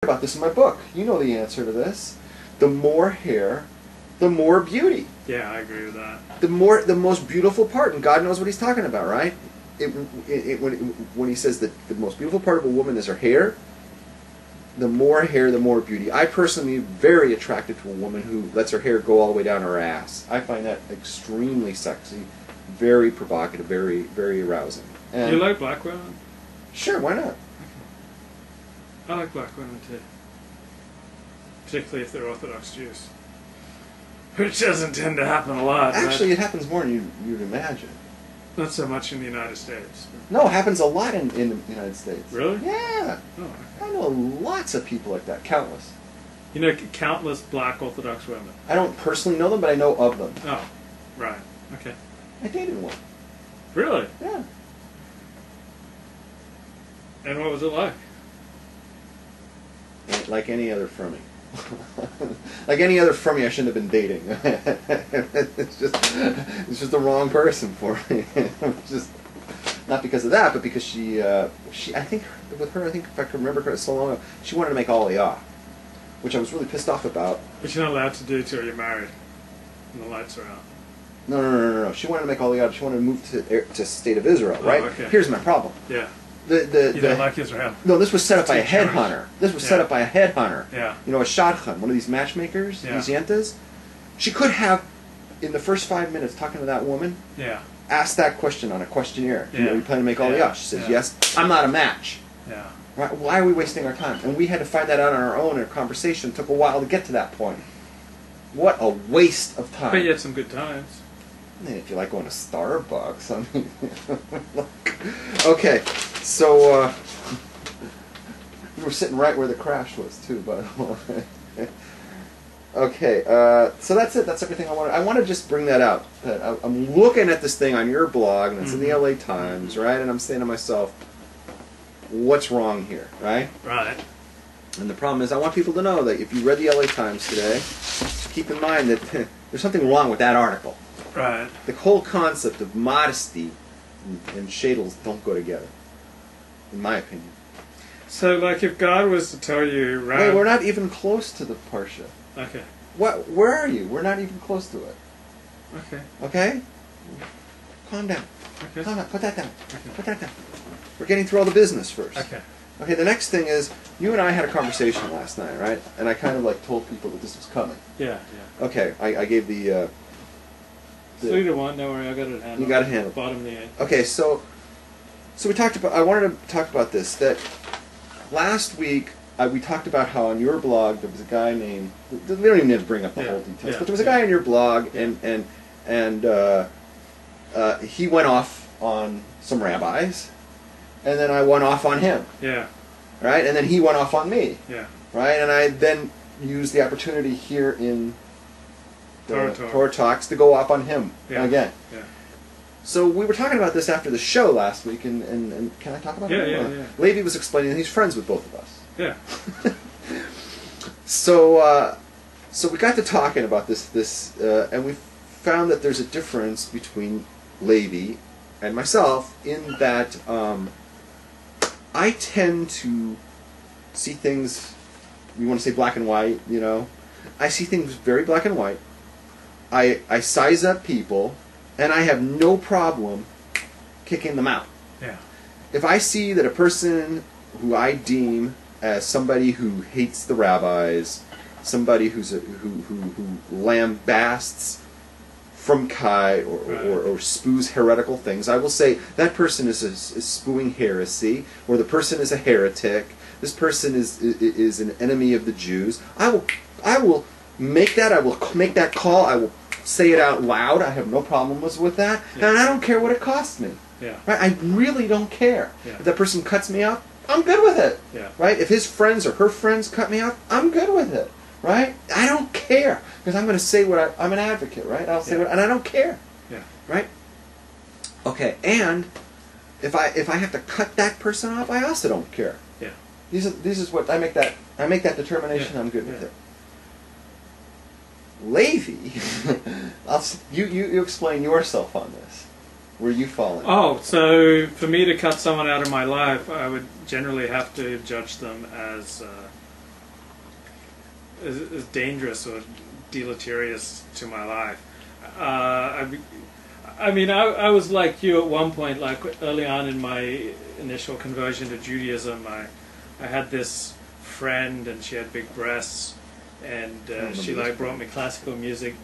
about this in my book. You know the answer to this. The more hair, the more beauty. Yeah, I agree with that. The most beautiful part, and God knows what He's talking about, right? When He says that the most beautiful part of a woman is her hair, the more hair, the more beauty. I personally am very attracted to a woman who lets her hair go all the way down her ass. I find that extremely sexy, very provocative, very, very arousing. And you like black women? Sure, why not? I like black women too. Particularly if they're Orthodox Jews. Which doesn't tend to happen a lot. Actually, it happens more than you'd imagine. Not so much in the United States. No, it happens a lot in the United States. Really? Yeah. Oh, okay. I know lots of people like that. Countless. You know countless black Orthodox women? I don't personally know them, but I know of them. Oh, right. Okay. I dated one. Really? Yeah. And what was it like? Like any other from me. Like any other from me, I shouldn't have been dating. It's just the wrong person for me. It's just not because of that, but because she I think with her, I think if I can remember correctly, so long ago, she wanted to make aliyah, which I was really pissed off about. But you're not allowed to do till you're married, and the lights are out. No. She wanted to make aliyah. She wanted to move to state of Israel, right? Oh, okay. Here's my problem. Yeah. You don't like Israel? No, this was set up by a headhunter. This was set up by a headhunter. Yeah. You know, a shadchan, one of these matchmakers, these yentas. She could have, in the first 5 minutes talking to that woman, asked that question on a questionnaire. Yeah. You know, you plan to make aliyah? She says, yes. I'm not a match. Yeah. Right? Why are we wasting our time? And we had to find that out on our own, and a conversation took a while to get to that point. What a waste of time. But you had some good times. I mean, if you like going to Starbucks, I mean... Okay, so, we were sitting right where the crash was, too, by the way. Okay, so that's it. That's everything I wanted. I want to just bring that out. That I'm looking at this thing on your blog, and it's in the LA Times, right? And I'm saying to myself, what's wrong here, right? Right. And the problem is I want people to know that if you read the LA Times today, keep in mind that there's something wrong with that article. Right. The whole concept of modesty and shadels don't go together, in my opinion. So, like, if God was to tell you, right? Wait, we're not even close to the Parsha. Okay. What? Where are you? We're not even close to it. Okay. Okay? Calm down. Okay. Calm down. Put that down. Okay. Put that down. We're getting through all the business first. Okay. Okay, the next thing is, you and I had a conversation last night, right? And I kind of, like, told people that this was coming. Yeah, yeah. Okay, I gave the 3 to 1, don't worry, I got it handled. You got it handled. Bottom of the 8. Okay, so we talked about, I wanted to talk about this, that last week we talked about how on your blog there was a guy named, we don't even need to bring up the whole details, but there was a guy on your blog, and he went off on some rabbis, and then I went off on him. Yeah. Right? And then he went off on me. Yeah. Right? And I then used the opportunity here in the Torah Talks to go off on him again. Yeah. So we were talking about this after the show last week, and can I talk about it? Yeah. Levi was explaining that he's friends with both of us. Yeah. So we got to talking about this, and we found that there's a difference between Levi and myself in that I tend to see things, you want to say black and white, you know? I see things very black and white. I size up people, and I have no problem kicking them out. Yeah. If I see that a person who I deem as somebody who hates the rabbis, somebody who lambasts from Kai or spews heretical things, I will say that person is spewing heresy, or the person is a heretic. This person is an enemy of the Jews. I will make that. I will make that call. I will say it out loud. I have no problems with that, and I don't care what it costs me. Yeah. Right? I really don't care. Yeah. If that person cuts me out, I'm good with it. Yeah. Right? If his friends or her friends cut me out, I'm good with it. Right? I don't care, because I'm going to say what I'm an advocate, right? I'll say what, and I don't care. Yeah. Right? Okay. And if I have to cut that person off, I also don't care. Yeah. This is what I make that determination. I'm good with it. Levi, you explain yourself on this. Where you fall in? Oh, so for me to cut someone out of my life, I would generally have to judge them as as dangerous or deleterious to my life. I mean, I was like you at one point, like early on in my initial conversion to Judaism. I had this friend, and she had big breasts, and she like brought me classical music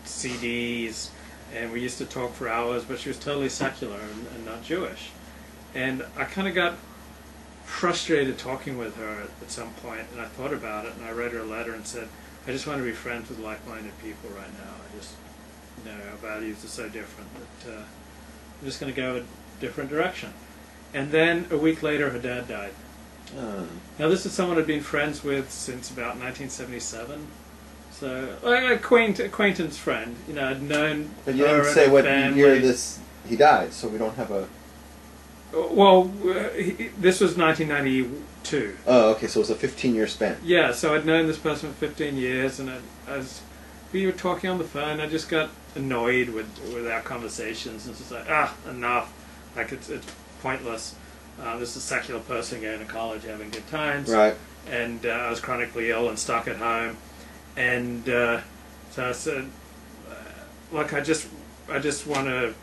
CDs, and we used to talk for hours, but she was totally secular and not Jewish. And I kind of got frustrated talking with her at some point, and I thought about it, and I read her a letter and said, I just want to be friends with like-minded people right now. I just, our values are so different that I'm just going to go a different direction. And then a week later, her dad died. Now, this is someone I'd been friends with since about 1977. So, acquaintance friend. I'd known. But you didn't say what year he died, so we don't have a. Well, this was 1992. Oh, okay, so it was a 15-year span. Yeah, so I'd known this person for 15 years, and we were talking on the phone. I just got annoyed with our conversations, and it's just like, enough. Like, it's pointless. This is a secular person going to college, having good times. Right. And I was chronically ill and stuck at home. And so I said, look, I just want to,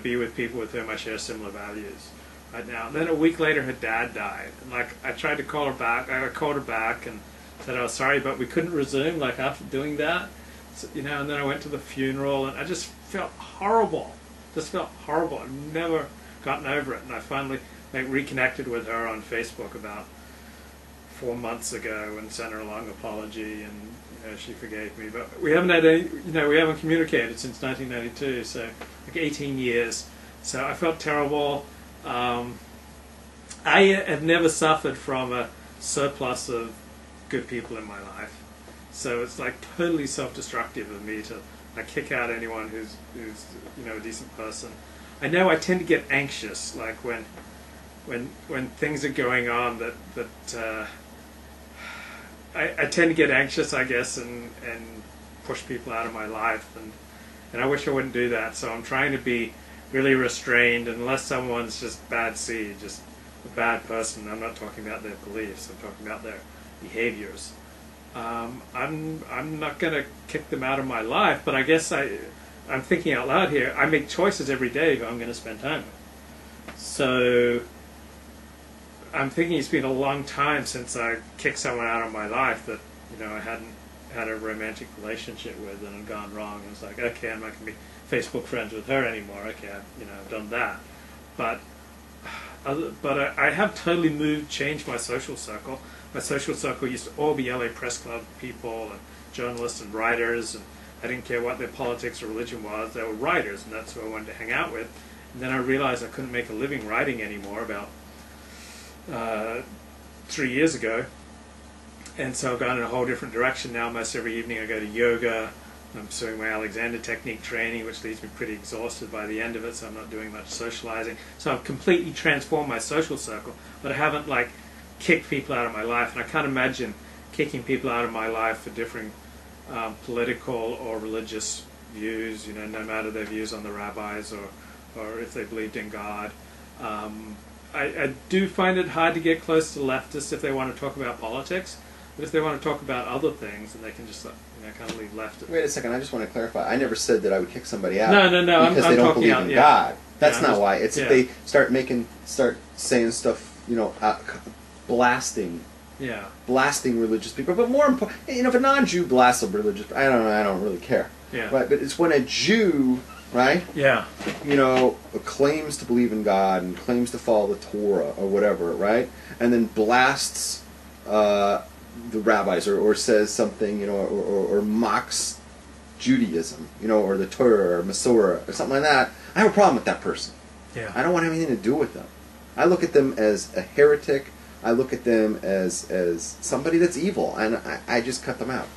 be with people with whom I share similar values right now. And then a week later, her dad died. And like, I tried to call her back. I called her back and said I was sorry, but we couldn't resume. Like after doing that, so, and then I went to the funeral, and I just felt horrible. I've never gotten over it. And I finally reconnected with her on Facebook about 4 months ago and sent her a long apology, and she forgave me. But we haven't had any, we haven't communicated since 1992, so like 18 years. So I felt terrible. I have never suffered from a surplus of good people in my life, so it's like totally self-destructive of me to kick out anyone who's a decent person. I know I tend to get anxious, like when things are going on that I tend to get anxious, I guess, and push people out of my life, and I wish I wouldn't do that. So I'm trying to be really restrained, unless someone's just bad seed, just a bad person. I'm not talking about their beliefs. I'm talking about their behaviors. I'm not going to kick them out of my life, but I guess I'm thinking out loud here. I make choices every day who I'm going to spend time with. So I'm thinking it's been a long time since I kicked someone out of my life that I hadn't had a romantic relationship with and had gone wrong. It was like, okay, I'm not going to be Facebook friends with her anymore. Okay, I've done that. But I have totally changed my social circle. My social circle used to all be LA Press Club people and journalists and writers, and I didn't care what their politics or religion was. They were writers, and that's who I wanted to hang out with. And then I realized I couldn't make a living writing anymore about 3 years ago, and so I've gone in a whole different direction now. Almost every evening I go to yoga. I'm pursuing my Alexander technique training, which leaves me pretty exhausted by the end of it, so I'm not doing much socializing. So I've completely transformed my social circle, but I haven't kicked people out of my life, and I can't imagine kicking people out of my life for differing political or religious views, no matter their views on the rabbis or if they believed in God. I do find it hard to get close to leftists if they want to talk about politics, but if they want to talk about other things, then they can just kind of leave leftists. Wait a second, I just want to clarify. I never said that I would kick somebody out. No. Because they don't believe in God. That's not why. It's if they start saying stuff, blasting religious people. But more important, if a non-Jew blasts a religious, I don't really care. Yeah. Right? But it's when a Jew, right? Yeah. Claims to believe in God and claims to follow the Torah or whatever, right? And then blasts the rabbis or says something, or mocks Judaism, or the Torah or Masorah or something like that. I have a problem with that person. Yeah. I don't want anything to do with them. I look at them as a heretic. I look at them as somebody that's evil, and I just cut them out.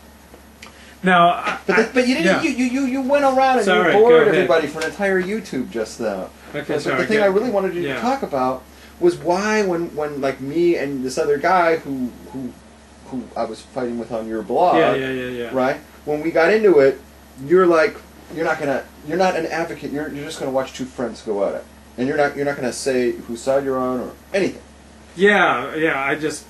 Now, but you didn't. Yeah. You went around and you bored everybody for an entire YouTube just now. Okay, but the thing I really wanted you to talk about was why when like me and this other guy who I was fighting with on your blog, right? When we got into it, you're like, you're not an advocate. You're just gonna watch two friends go at it, and you're not gonna say whose side you're on or anything. Yeah. I just